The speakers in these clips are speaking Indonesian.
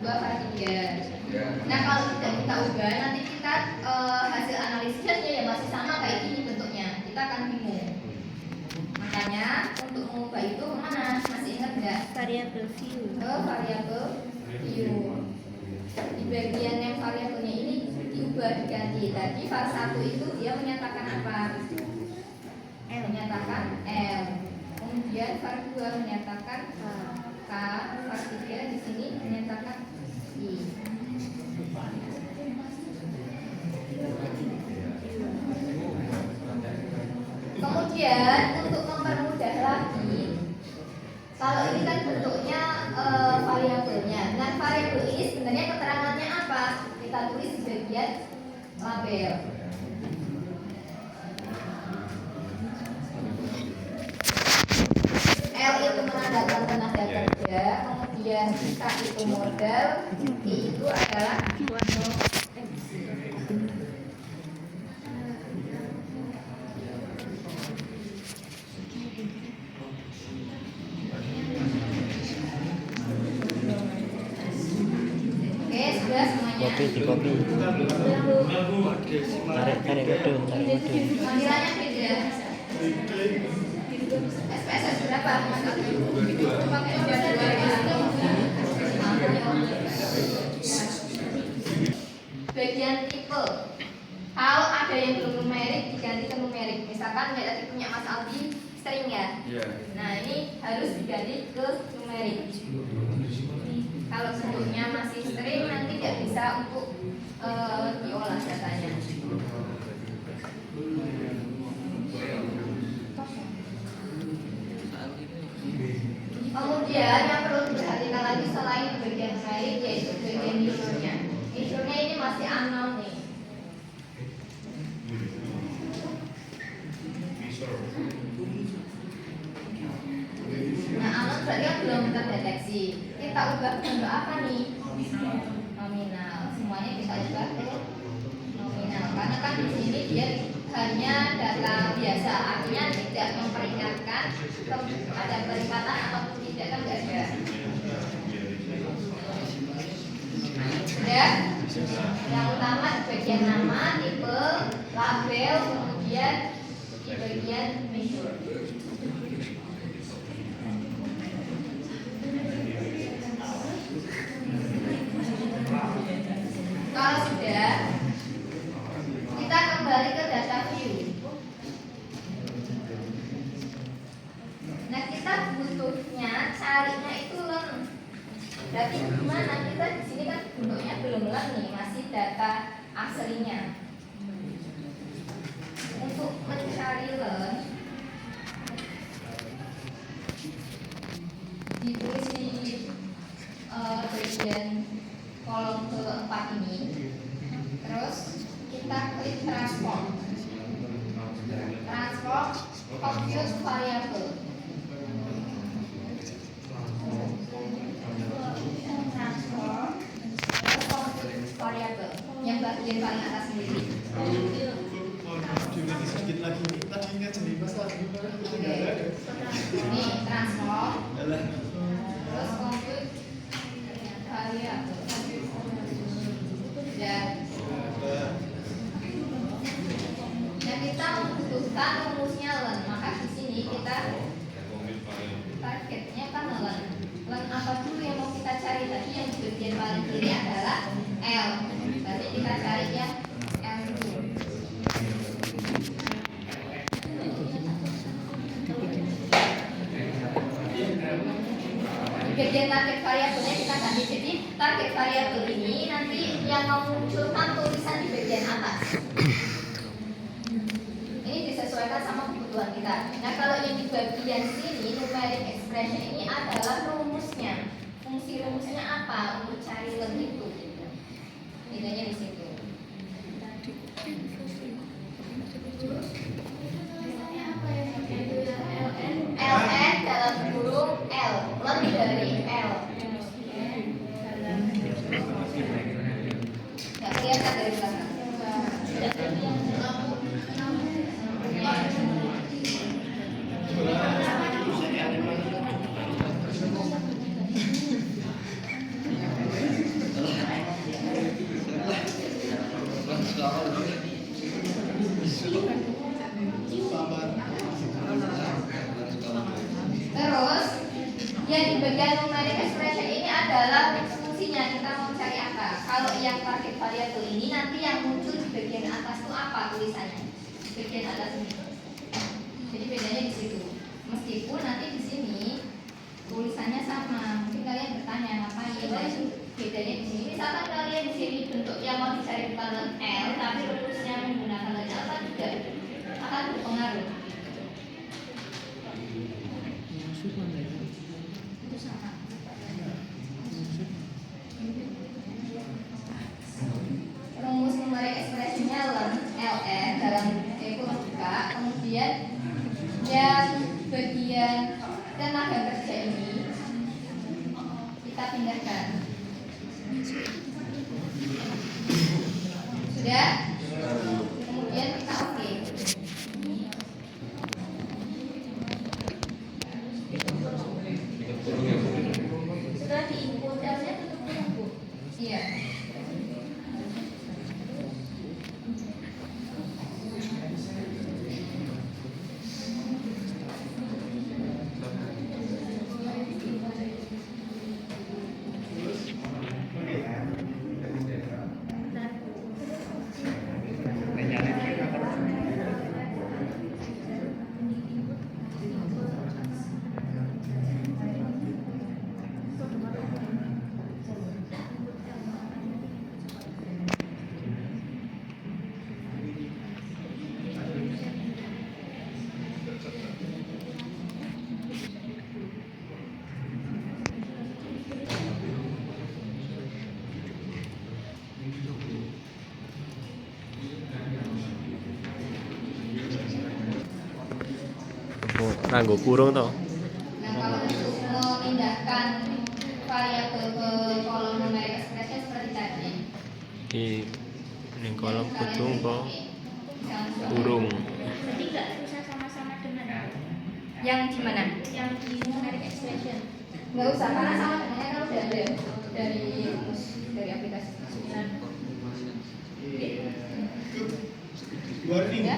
ubah variabel. Nah kalau tidak kita ubah, nanti kita hasil analisisnya ya masih sama kayak gini bentuknya, kita akan bingung. Makanya untuk mengubah itu kemana? Masih ingat nggak? Variabel view. Ke variabel view. Di bagian yang variabelnya ini diubah, diganti. Tadi var 1 itu dia menyatakan apa? Menyatakan L. Kemudian var 2 menyatakan K. Var 3 di sini menyatakan I. Kemudian untuk mempermudah lagi, kalau ini kan bentuknya variabelnya. Nah variabel ini sebenarnya keterangannya apa? Kita tulis di bagian label. L itu menandakan tenaga kerja, kemudian K itu modal, I itu adalah Di kopi. Tarik gedung. Panggilannya beda. SPSS berapa? Bagian tipe. Kalau ada yang belum numerik diganti ke numerik. Misalkan tadi punya Mas Aldi string ya. Nah ini harus diganti ke numerik. Kalau bentuknya masih string nanti tidak bisa untuk diolah datanya. Kemudian yang perlu diperhatikan lagi selain bagian numerik yaitu bagian insurnya. Insurnya ini masih unknown nih. Nah unknown berarti kan belum terdeteksi. Kita ubah bentuk apa nih? Nominal. Semuanya kita ubah ke nominal. Karena kan di sini dia hanya data biasa, artinya tidak memperingatkan ada peringatan ataupun tidak, kan tidak ada. Dan yang utama di bagian nama, tipe, label, kemudian di bagian measure. Kalau sudah, kita kembali ke data view. Nah kita butuhnya carinya itu len. Berarti gimana? Kita di sini kan bentuknya belum len nih, masih data aslinya. Untuk mencari len, ditulis di bagian kolom keempat ini. Terus kita klik transform compute variable. Transform terus compute variable yang bagian paling atas sendiri. Ini transform terus compute variable. Dan kita membutuhkan rumusnya len, maka di sini kita targetnya kan len. Len apa dulu yang mau kita cari? Tadi yang di bagian paling kiri adalah L. Berarti kita cari yang L dulu. Di bagian target variabelnya kita ganti, jadi target variabel ini nanti yang memunculkan tulisan di bagian atas. Ini disesuaikan sama kebutuhan kita. Nah kalau yang di bagian sini numeric expression ini adalah rumusnya. Fungsi rumusnya apa untuk cari len itu? Bedanya di situ. ln dalam kurung L, lebih dari L. Nggak kelihatan dari belakang. Terus yang di bagian numeric expression ini adalah fungsinya, kita mau cari apa. Kalau yang target variabel ini nanti yang muncul di bagian atas itu apa tulisannya, di bagian atas ini. Jadi bedanya di situ. Meskipun nanti di sini tulisannya sama, mungkin kalian bertanya ngapain? Nah, itu bedanya di sini. Misalkan kalian di sini bentuk yang mau dicari bukan L, tapi rumusnya menggunakan apa juga akan berpengaruh. Itu sama. Rumus numeric expressionnya ln dalam itu logika. Kemudian yang bagian tenaga kerja ini kita pindahkan. Sudah? Kemudian kita oke. Sudah di input L-nya tutup kurung, Bu? Iya. Nganggo kurung toh. Nah, kalau untuk memindahkan variabel ke kolom numeric expression seperti tadi, Ini kolom kutung kok yang kurung. Jadi nggak bisa sama-sama dengan yang di mana? yang di numeric expression. Nggak usah, karena sama dengannya kan udah ada dari rumus dari aplikasi. Ya?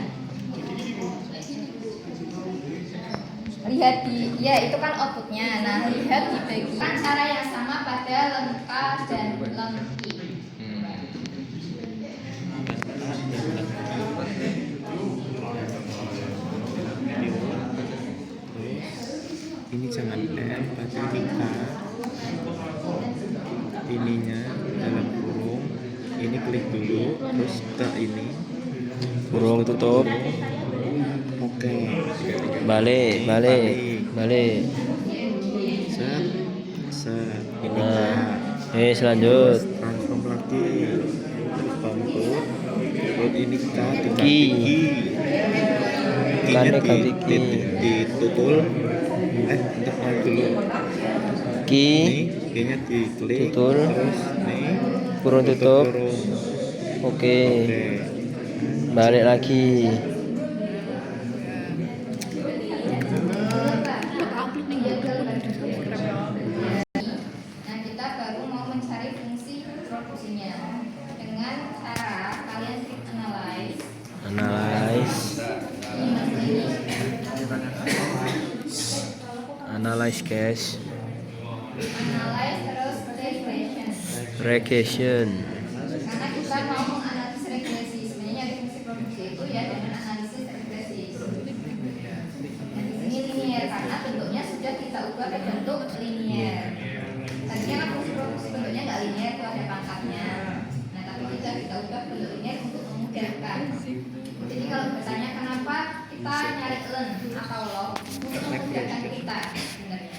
Lihat di, ya itu kan outputnya. Nah, lihat di bagian cara yang sama pada lengka dan lengki. Ini jangan L pada kita ininya dalam kurung, ini klik dulu terus ke ini Kurung tutup. oke Balik. set set ini Nah, selanjut. transform lagi bentuk terus ini kita tinggal Ki. Ki-nya Ganti ki. ditutul untuk dulu Ki Ki-nya diklik Tutul. terus nih kurung tutup. kurung. Oke. Oke. Balik lagi. Nah, kita baru mau mencari fungsi produksinya dengan cara kalian klik analyze. Analyze guys. Analyze terus regression. Regression. Karena kita mau menganalisis regresi, sebenarnya nyari fungsi produksi itu ya dengan analisis regresi. Nah, di sini linear karena bentuknya sudah kita ubah ke bentuk linear. Tadinya kan fungsi produksi bentuknya nggak linear, itu ada pangkatnya. Nah, tapi kita ubah bentuk linear untuk memudahkan. Jadi kalau bertanya kenapa kita nyari len atau log untuk memudahkan kita sebenarnya.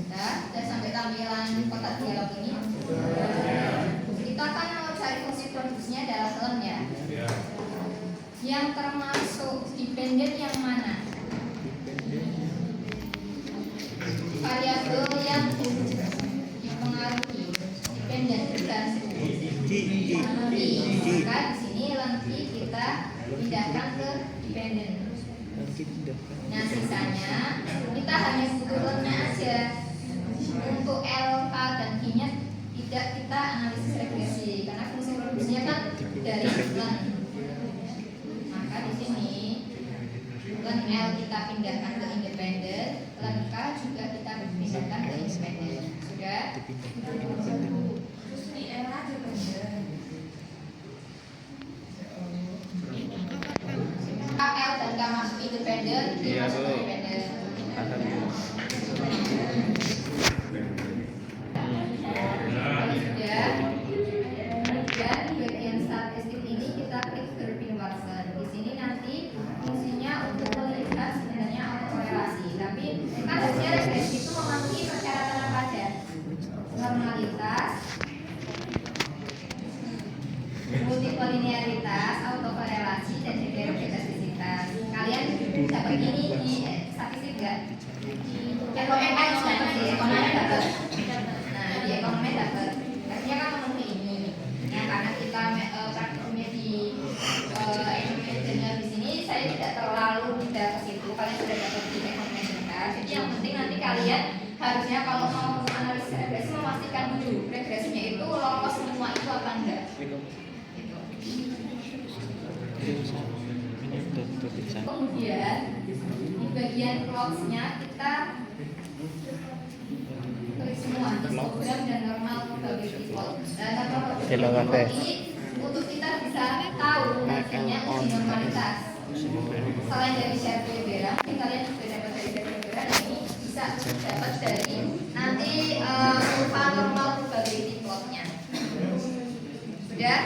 Sudah sampai tampilan kotak dialog ini. Kita kan mau cari fungsi produksinya adalah len ya. Yang termasuk dependent yang mana? Variabel yang dipengaruhi dependent bergantung. Maka di sini lengki kita pindahkan ke dependent. Nah, sisanya kita hanya butuh lennya aja. Untuk LK energinya tidak kita analisis regresi karena fungsi produksinya kan dari len. Maka di sini len L kita pindahkan ke independen, len K juga kita pindahkan ke independen. Sudah? L dan K masuk independen, D Iya, masuk Bu. independen. Paham ya? Kalau sudah, kemudian di bagian statistik ini kita klik Durbin-Watson. Di sini nanti fungsinya untuk melihat sebenarnya autokorelasi. Tapi kan harusnya regresi itu memenuhi persyaratan apa aja? Normalitas, multikoliniaritas, autokorelasi, dan heterogenesitas. Kalian dapat ini di statistik enggak? Ekonomi dapat. Nah, di ekonomi dapat. Artinya kan memenuhi ini. Ya, karena kita praktikumnya di ekonomi di sini, saya tidak terlalu detail ke situ. Kalian sudah dapat di ekonomi dasar. Jadi yang penting nanti kalian harusnya kalau mau analisis regresi memastikan dulu regresinya itu lolos semua itu apa enggak. Kemudian di bagian plots-nya kita klik semua histogram dan normal probability plot. Terima kasih. Untuk kita bisa tahu nantinya uji normalitas. Selain dari Sherpa Vera, kalian juga dapat dari Sherpa Vera ini bisa dapat dari nanti kurva normal probability plot-nya. Sudah?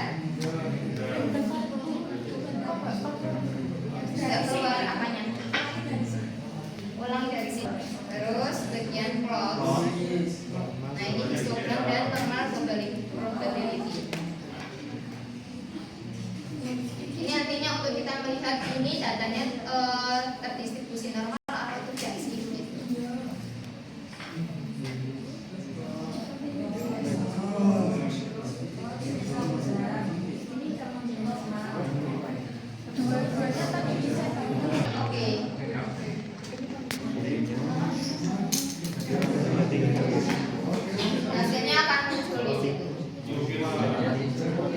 Tidak keluar apanya? Ulang dari sini. Terus bagian plot. Nah ini histogram dan normal probability. Ini artinya untuk kita melihat ini datanya terdistribusi normal atau tidak sedikit. Oke. Hasilnya akan muncul di situ.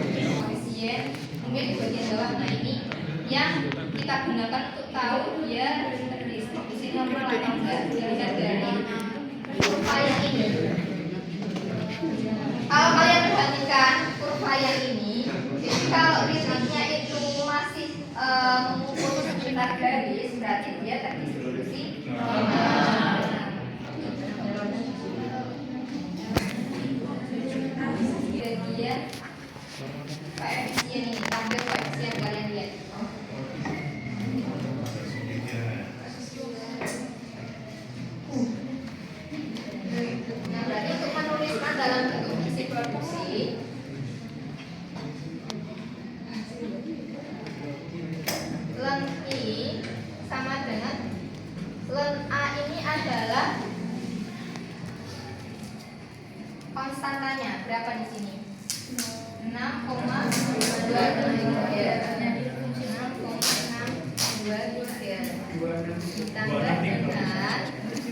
Koefisien mungkin di bagian bawah. Nah ini yang kita gunakan untuk tahu dia terdistribusi normal atau enggak. Dilihat dari kurva yang ini. Kalau kalian perhatikan kurva yang ini, jadi kalau ritmenya itu masih mengukur sekitar garis, berarti dia terdistribusi normal. Bagian koefisien ini, tampil koefisien kalian lihat. Nah, berarti untuk menuliskan dalam bentuk isi produksi, len I sama dengan len A ini adalah konstantanya berapa di sini? 6,23 ditambah dengan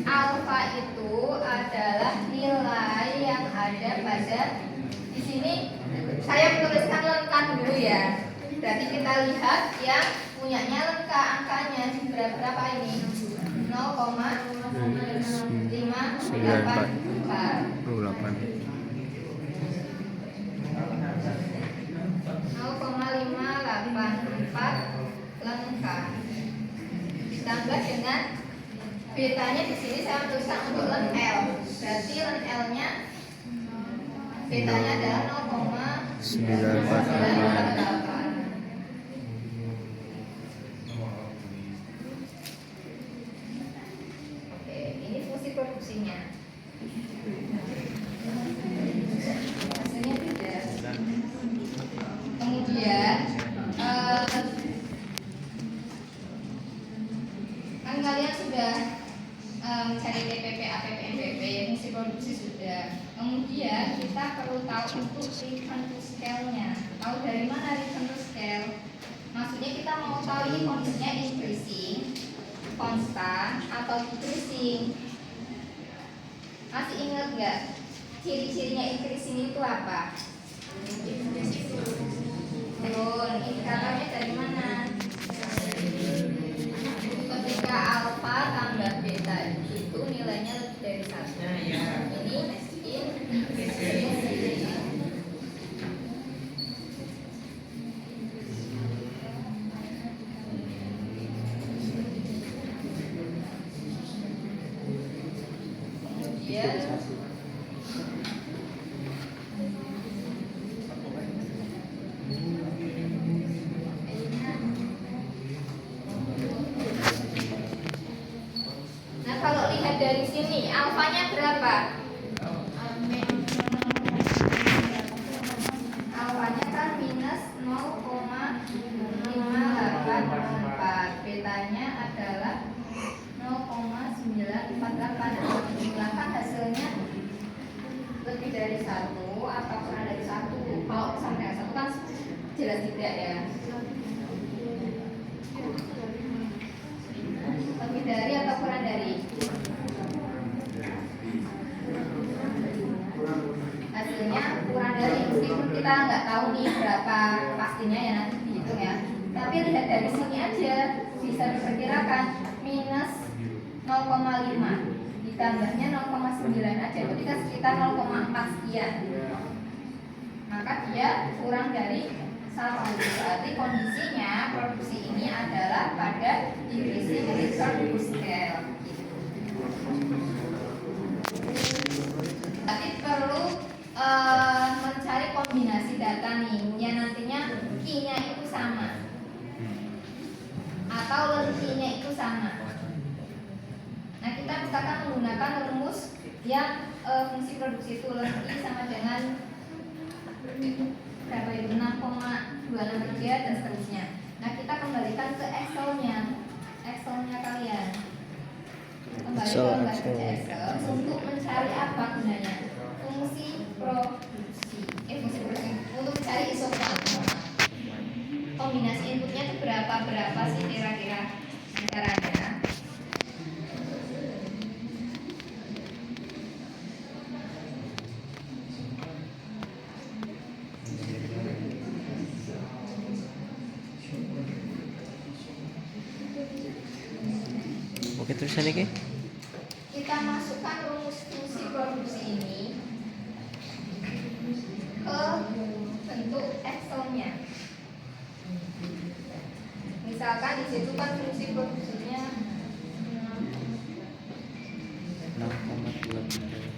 alfa itu adalah nilai yang ada pada di sini. Saya menuliskan lengkap dulu ya. Berarti kita lihat yang punyanya lengkap angkanya berapa ini? 0,584. 0,584 lengkap ditambah dengan betanya di sini saya tuliskan untuk len L. Berarti len L-nya betanya adalah 0,948. Oke, ini fungsi produksinya. Hasilnya beda. Kemudian kan kalian sudah mencari TPP, APP, NPP, fungsi produksi sudah. Kemudian kita perlu tahu untuk return to scale-nya. Tahu dari mana return to scale? Maksudnya kita mau tahu ini kondisinya increasing, konstan, atau decreasing. Masih ingat nggak? ciri-cirinya increasing itu apa? Turun. Indikatornya dari mana? Ketika alfa tambah beta itu nilainya lebih dari 1. Ini increasing. Kemudian nah, kalau lihat dari sini alfanya berapa? Alfanya kan minus 0,584. Betanya adalah 0,948. Silakan hasilnya lebih dari 1 atau kurang dari 1. Kalau sampai 1 kan jelas tidak ya. Lebih dari atau kurang dari? Hasilnya kurang dari, meskipun kita nggak tahu nih berapa pastinya ya, nanti dihitung ya. Tapi lihat dari sini aja bisa diperkirakan minus 0,5 ditambahnya 0,9 aja, berarti kan sekitar 0,4 sekian. Maka dia kurang dari 1. Berarti kondisinya produksi ini adalah pada increasing return scale. Tapi perlu mencari kombinasi data nih yang nantinya key-nya itu sama atau lengkinya itu sama. Nah, kita misalkan menggunakan rumus yang fungsi produksi itu lengki sama dengan berapa itu 6,263 dan seterusnya. Nah, kita kembalikan ke Excelnya kalian. Kembali ke Excel untuk mencari apa gunanya? Fungsi produksi. Untuk mencari isopan. Kombinasi inputnya itu berapa sih kira-kira caranya? Oke, tulisan ini. Kita masukkan rumus fungsi produksi ini ke bentuk Excelnya. Misalkan di situ kan fungsi produksinya 6,233.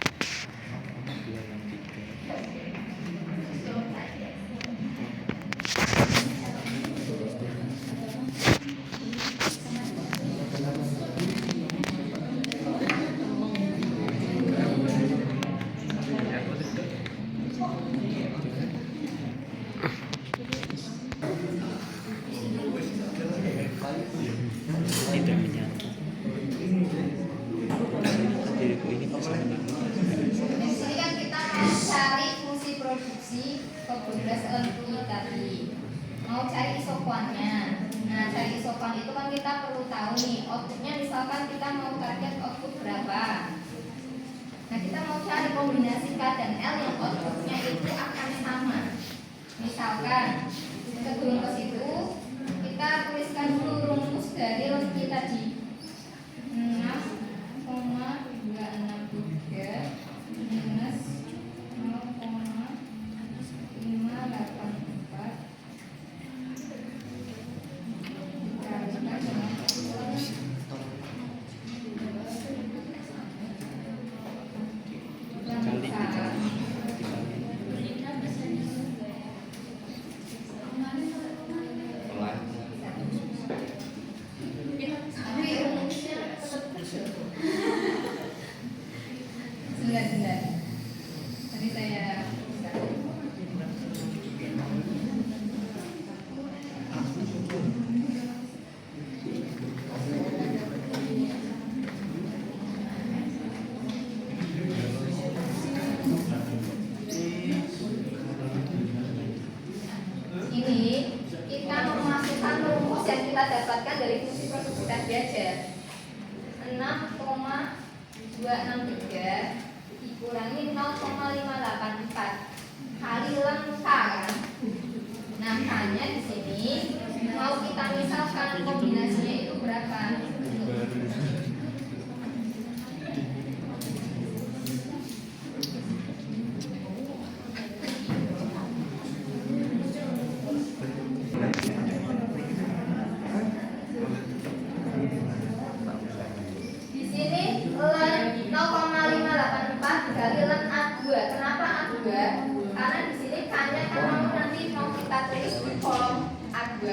Tidak menyatu. Diriku ini kok sama dengan di sini kan kita mau cari fungsi produksi ke-12 LPI tadi. Mau cari isokuannya. Nah, cari isokuan itu kan kita perlu tahu nih outputnya, misalkan kita mau target output berapa. Nah, kita mau cari kombinasi K dan L yang outputnya itu akan sama. Misalkan sebelum ke situ kita tuliskan dulu rumus dari lengki tadi 6,263 minus 0,584 dikalikan dengan Sebentar. Tadi saya ini kita memasukkan rumus yang kita dapatkan dari fungsi produksi tadi aja. 6,263 dikurangi 0,584 kali leng K kan. Nah, K-nya di sini mau kita misalkan kombinasinya itu berapa? Di sini ln 0,584 dikali ln A2. Kenapa A2? Karena di sini K-nya kan nanti mau kita tulis di kolom A2.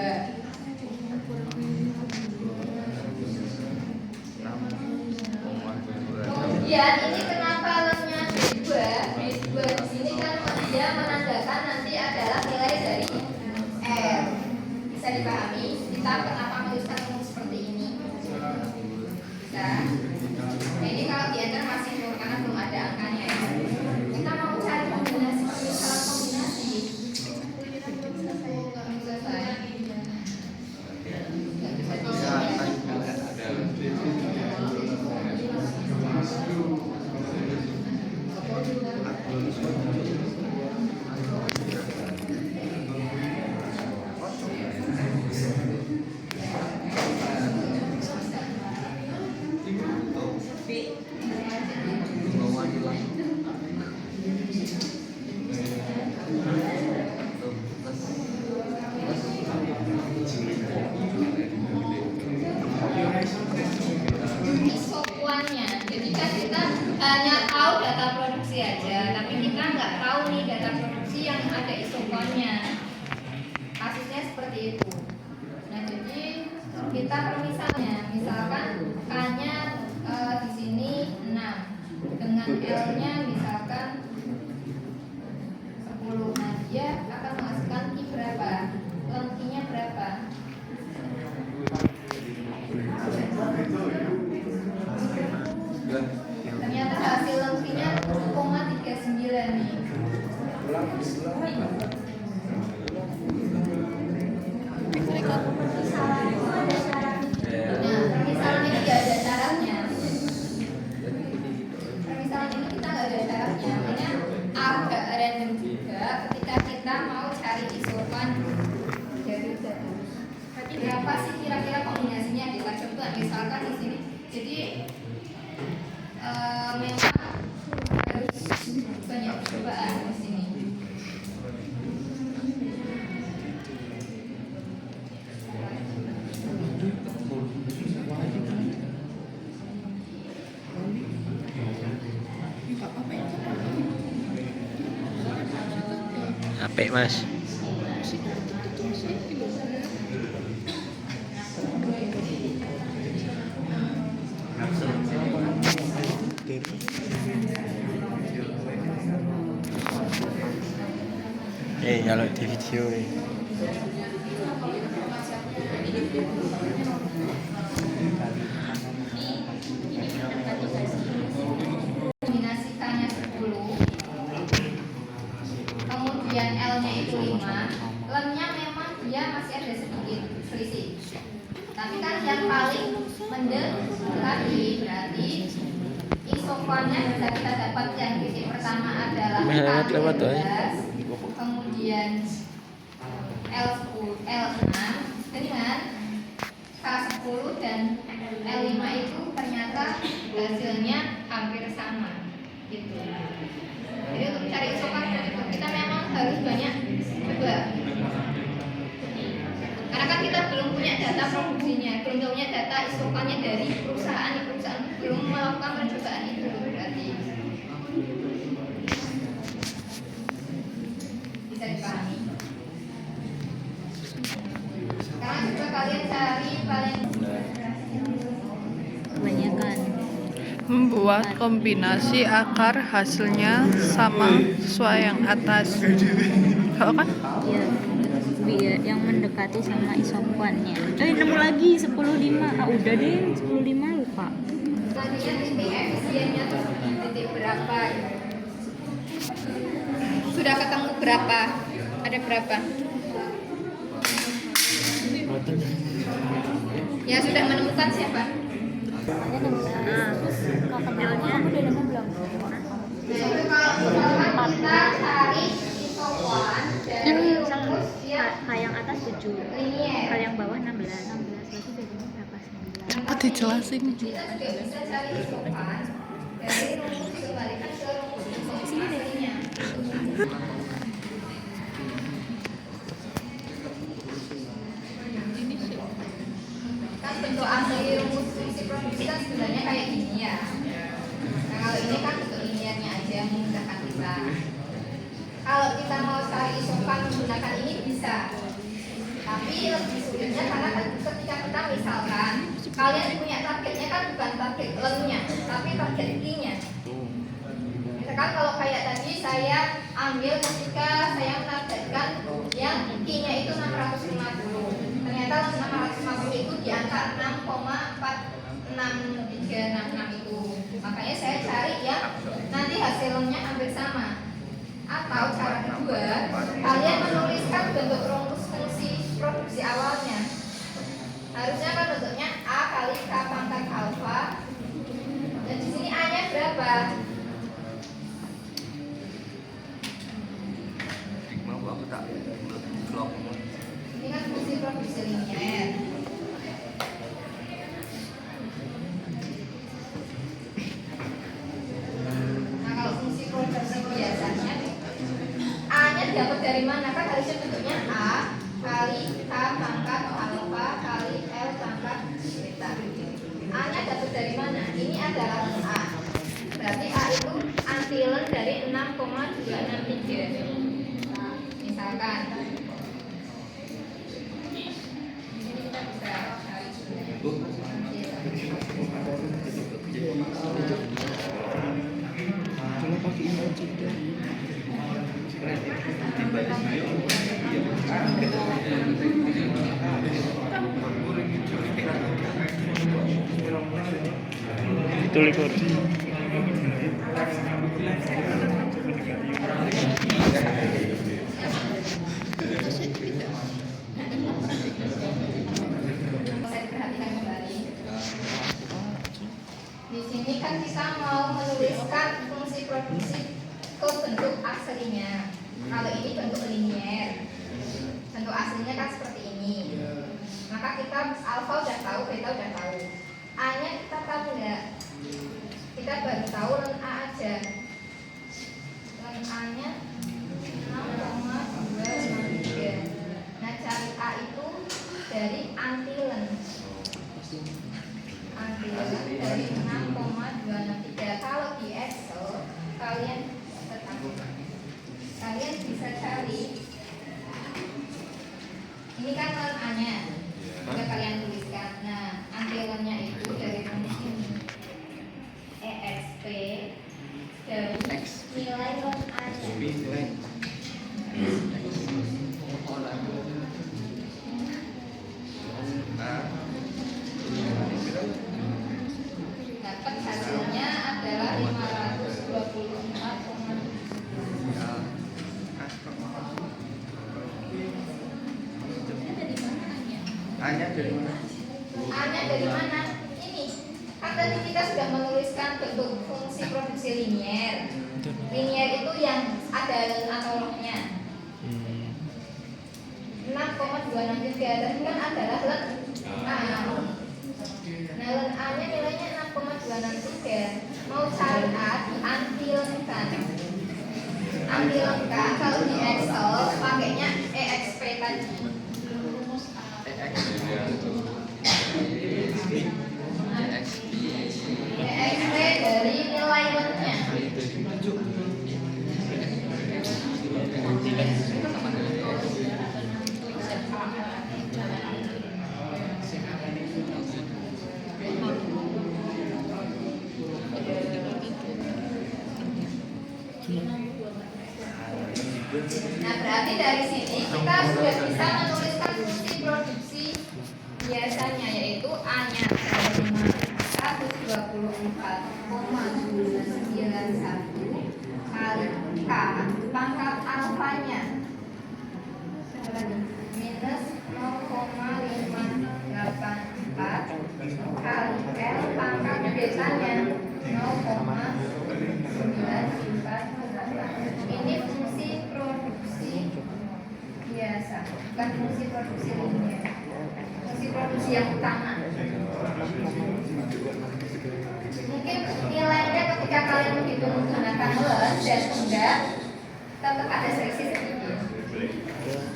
Kemudian ini kenapa ln-nya B2? B2 di sini kan dia menandakan nanti adalah nilai dari R. Bisa dipahami? Kita kenapa menuliskan rumus seperti ini? Bisa. Nah, ini kalau diantar masih nur karena belum ada angkanya ya. Kita mau cari kombinasi, permisalan kombinasi. Selesai. Nggak bisa isokuannya. Jadi kan kita hanya tahu data produksi aja, tapi kita nggak tahu nih data produksi yang ada isokuannya. Kasusnya seperti itu. Nah, jadi kita permisalnya, misalkan K-nya di sini 6 dengan L-nya misalkan 10. Nah, dia akan menghasilkan I berapa? Lengkinya berapa? Ternyata hasil lengkinya 0,39 nih. Nah, permisalan ini tidak ada syaratnya. Permisalan ini kita nggak ada syaratnya. Makanya agak random juga ketika kita mau cari isopan dari data. Berapa sih kira-kira kombinasinya? Kita coba misalkan di sini. Jadi memang harus banyak percobaan di sini. HP mas. Kalau di video Kombinasi K-nya 10, kemudian L-nya itu 5, ln-nya memang dia masih ada sedikit selisih. Tapi kan yang paling mendekati berarti isokuannya bisa kita dapatkan. Titik pertama adalah K12, kemudian L10, L6 dengan K10 dan L5 itu ternyata hasilnya hampir sama gitu. Jadi untuk mencari isokan kita memang harus banyak coba. Karena kan kita belum punya data produksinya, belum punya data isokannya dari perusahaan belum melakukan percobaan itu berarti. Bisa dipahami. Sekarang coba kalian cari paling Kebanyakan. Membuat kombinasi akar hasilnya sama sesuai yang atas. Kalau kan Iya. Biar yang mendekati sama isokuannya. Nemu lagi 10,5. Ah, udah deh 10,5 lupa. selanjutnya titik efisiennya tuh titik berapa? Sudah ketemu berapa? Ada berapa? Ya sudah menemukan siapa? Saya nemu. Nah, terus kalau L-nya kamu udah nemu belum? Nah itu kalau Linier. Kalau yang bawah 16 berarti bedanya berapa? 19. Apa dijelasin? Kita juga bisa cari isopan dari rumus dikembalikan ke rumus aslinya. Kan bentuk asli rumus fungsi produksi kan sebenarnya kayak gini ya. Nah kalau ini kan bentuk liniernya aja yang memudahkan kita. Kalau kita mau cari isopan menggunakan ini bisa, tapi lebih sulitnya karena ketika kita misalkan kalian punya targetnya kan bukan target lennya, tapi target key-nya. Misalkan kalau kayak tadi saya ambil ketika saya menargetkan yang key-nya itu 650. Ternyata 650 itu di angka 6,46366 itu. Makanya saya cari yang nanti hasilnya hampir sama. Atau cara kedua, kalian menuliskan bentuk rumus fungsi produksi awalnya. Harusnya kan bentuknya A kali K pangkat alfa. Dan di sini A-nya berapa? Ini kan fungsi produksi linier. Nah kalau fungsi produksi biasanya A-nya dapat dari mana? Kan harusnya bentuknya A kali K pangkat alfa kali L pangkat beta. A-nya dapat dari mana? Ini adalah A. Berarti A itu antilen dari 6,263. Misalkan ini kita bisa cari Kalau pakai email juga. Itu likur. Saya perhatikan kembali. Di sini kan kita mau menuliskan fungsi produksi ke bentuk aslinya. Kalau ini bentuk linier, bentuk aslinya kan seperti ini. Maka kita alfa udah tahu, beta udah tahu. A-nya kita tahu nggak? Kita baru tahu len A aja. Len A-nya 6,263. Nah cari A itu dari antilen. Antilen dari 6,263. Kalau di Excel kalian bisa cari. Ini kan len A-nya. Udah kalian tuliskan. Nah antilennya itu dari rumus ini. EXP dari nilai len A-nya. Dapat hasilnya adalah 524,7. A-nya dari mana? A-nya dari mana? Ini kan tadi kita sudah menuliskan bentuk fungsi produksi linier. Linier itu yang ada len atau lognya 6,263 dan kan adalah len A. Nah len A-nya nilainya 6,263. Mau cari A diantilenkan. Antilenkan kalau di Excel pakainya EXP tadi. EXP dari nilai lennya. Nah berarti dari sini kita sudah bisa menuliskan fungsi produksi biasanya, yaitu A-nya dari 124,291 kali K pangkat alfanya minus 0,584 kali L pangkat betanya 0,948. Ini fungsi produksi biasa. bukan fungsi produksi linier, fungsi produksi yang utama. Mungkin nilainya ketika kalian menghitung menggunakan len dan enggak tetap ada selisih sedikit.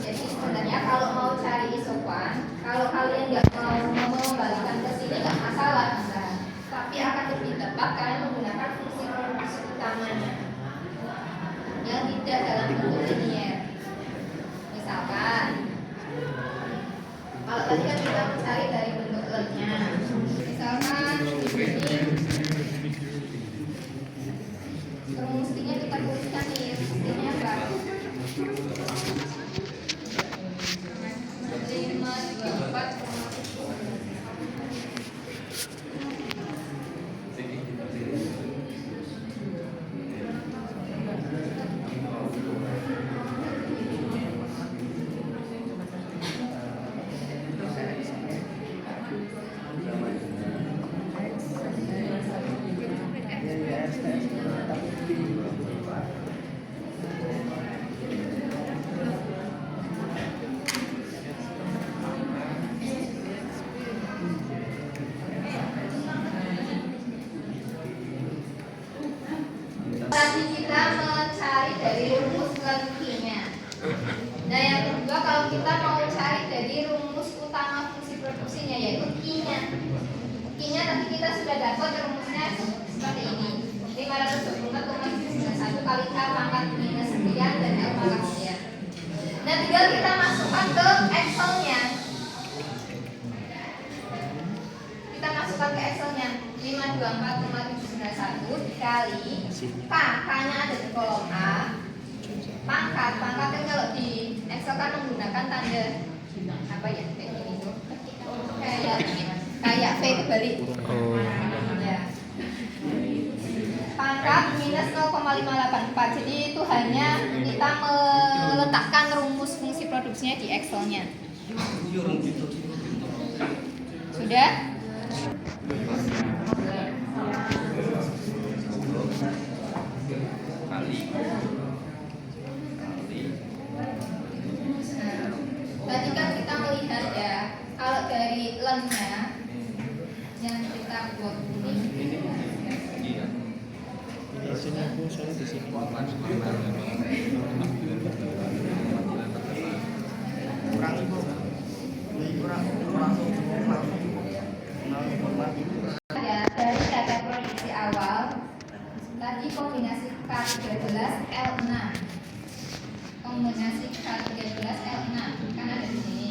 Jadi sebenarnya kalau mau cari isopan, kalau kalian nggak mau mengembalikan ke sini nggak masalah, bisa. Tapi akan lebih tepat kalian menggunakan fungsi produksi utamanya yang tidak dalam bentuk linier. Misalkan, kalau tadi kan kita mencari dari bentuk lennya, misalkan di sini rumusnya kita tuliskan nih, rumusnya apa? 524. Tadi kita mencari dari rumus lenkinya. Nah yang kedua kalau kita mau cari dari rumus utama fungsi produksinya yaitu Q-nya. Q-nya tadi kita sudah dapat rumusnya seperti ini. 524,91 kali K pangkat minus sekian dan L pangkat sekian. Nah tinggal kita masukkan ke Excel-nya. Kita masukkan ke Excel-nya 524,91 dikali K, K-nya ada di kolom A. Pangkatnya kalau di Excel kan menggunakan tanda apa ya, kayak gini tuh, kayak V kebalik. Ya. Pangkat minus 0,584. Jadi itu hanya kita meletakkan rumus fungsi produksinya di Excel-nya. Sudah? Tadi kan kita melihat ya, kalau dari lennya yang kita buat ini, Sini aku soalnya di sini. ya dari data produksi awal tadi kombinasi K13 L6, kombinasi K13 L6 kan ada di sini.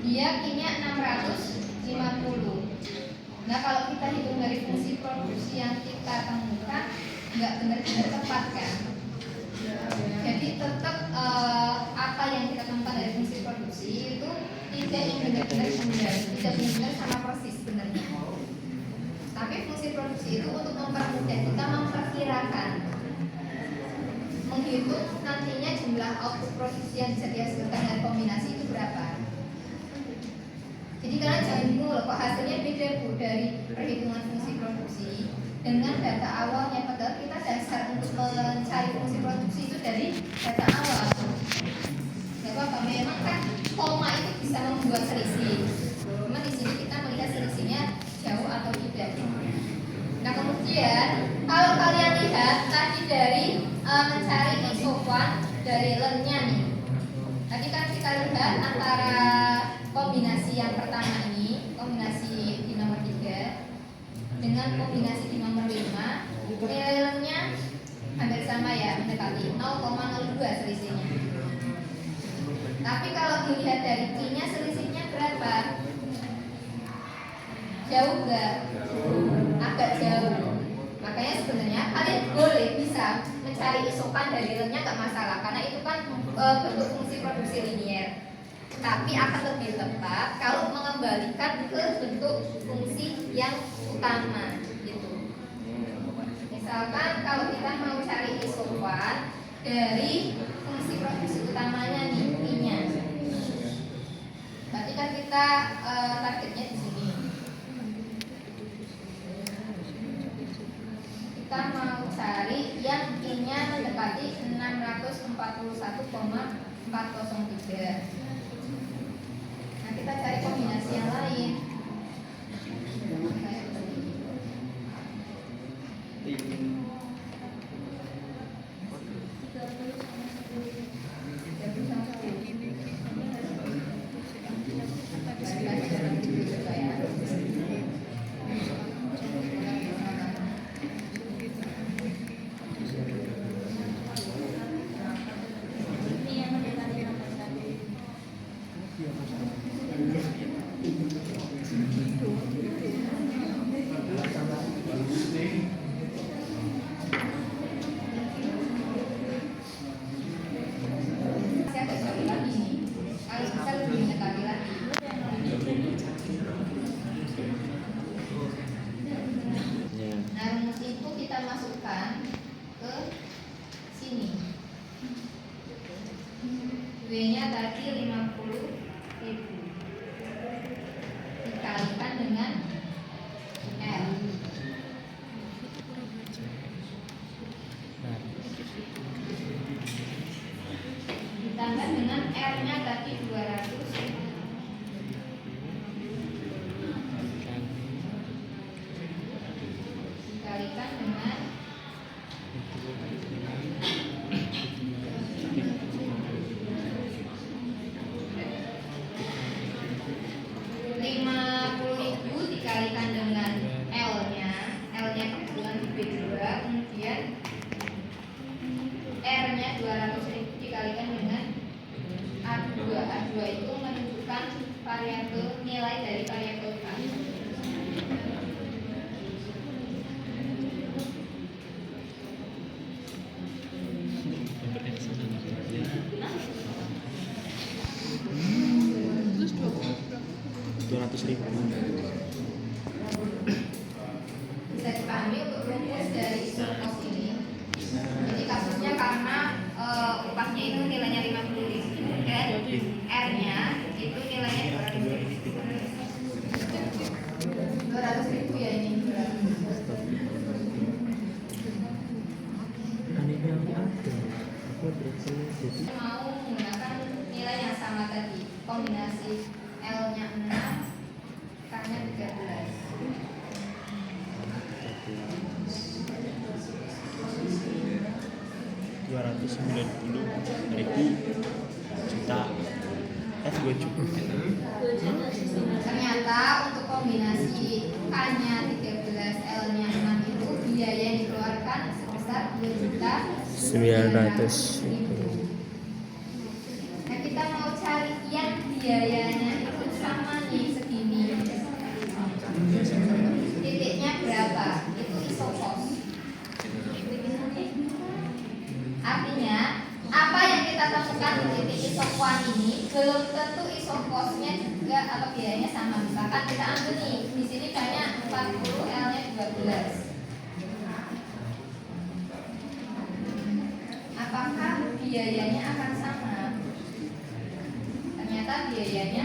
Dia Q-nya 650. Nah kalau kita hitung dari fungsi produksi yang kita temukan nggak benar-benar tepat kan. Jadi tetap apa yang kita temukan dari fungsi produksi itu tidak yang benar-benar tidak benar sama persis sebenarnya. Tapi fungsi produksi itu untuk mempermudah kita memperkirakan, menghitung nantinya jumlah output produksi yang bisa dihasilkan dari kombinasi itu berapa. Jadi kalian jangan bingung loh, kok hasilnya beda bu dari perhitungan fungsi produksi dengan data awalnya. Padahal kita dasar untuk mencari fungsi produksi itu dari data awal. Gak apa-apa, memang kan koma itu bisa membuat selisih. Cuma di sini kita melihat selisihnya jauh atau tidak. Nah kemudian kalau kalian lihat tadi dari mencari isopan dari lennya nih. Tadi kan kita lihat antara kombinasi yang pertama ini, kombinasi di nomor 3 dengan kombinasi di nomor 5, nilainya hampir sama ya, mendekati 0,02 selisihnya. Tapi kalau dilihat dari Q-nya selisihnya berapa? Jauh nggak? Agak jauh. Makanya sebenarnya kalian boleh bisa mencari isopan dari lennya nggak masalah, karena itu kan bentuk fungsi produksi linier. Tapi akan lebih tepat kalau mengembalikan ke bentuk fungsi yang utama gitu. Misalkan kalau kita mau cari isopan dari fungsi produksi utamanya nih, I-nya. Berarti kan kita targetnya di sini. Kita mau cari cari yang I-nya mendekati 641,403. Nah, kita cari kombinasi yang lain. Ya. Nah, rumus itu kita masukkan ke sini. W-nya tadi 50.000 dikalikan dengan L. Ditambah dengan R-nya tadi 200.000 dikalikan dengan 50.000 dikalikan dengan L-nya kebetulan di B2, kemudian R-nya 200.000 dikalikan dengan A2. A2 itu menunjukkan variabel nilai dari variabel K. Terus 200.000. Bisa dipahami untuk rumus dari isokos ini. Jadi kasusnya karena upahnya itu nilainya 50.000 dan R-nya itu nilainya 200.000 ya ini. Mau menggunakan nilai yang sama tadi, kombinasi L-nya 6, K-nya 13. 290.000 juta. 2 juta. Ternyata untuk kombinasi K-nya 13, L-nya 6 itu biaya yang dikeluarkan sebesar 900.000. Nah, kita mau cari yang biayanya itu sama nih segini. Titiknya berapa? Itu isokos. Artinya apa yang kita temukan di titik isokuan ini belum tentu isokosnya juga atau biayanya sama. Misalkan kita ambil nih, di sini banyak 40, L-nya 12. Apakah biayanya akan sama? Ternyata biayanya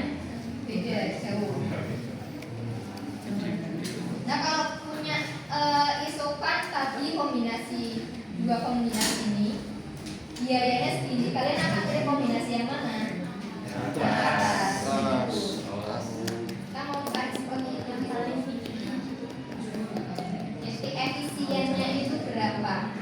beda jauh. Nah, kalau punya isokan tadi kombinasi dua kombinasi ini biayanya segini, kalian akan pilih kombinasi yang mana? Kita mau cari seperti itu. Jadi efisiennya itu berapa?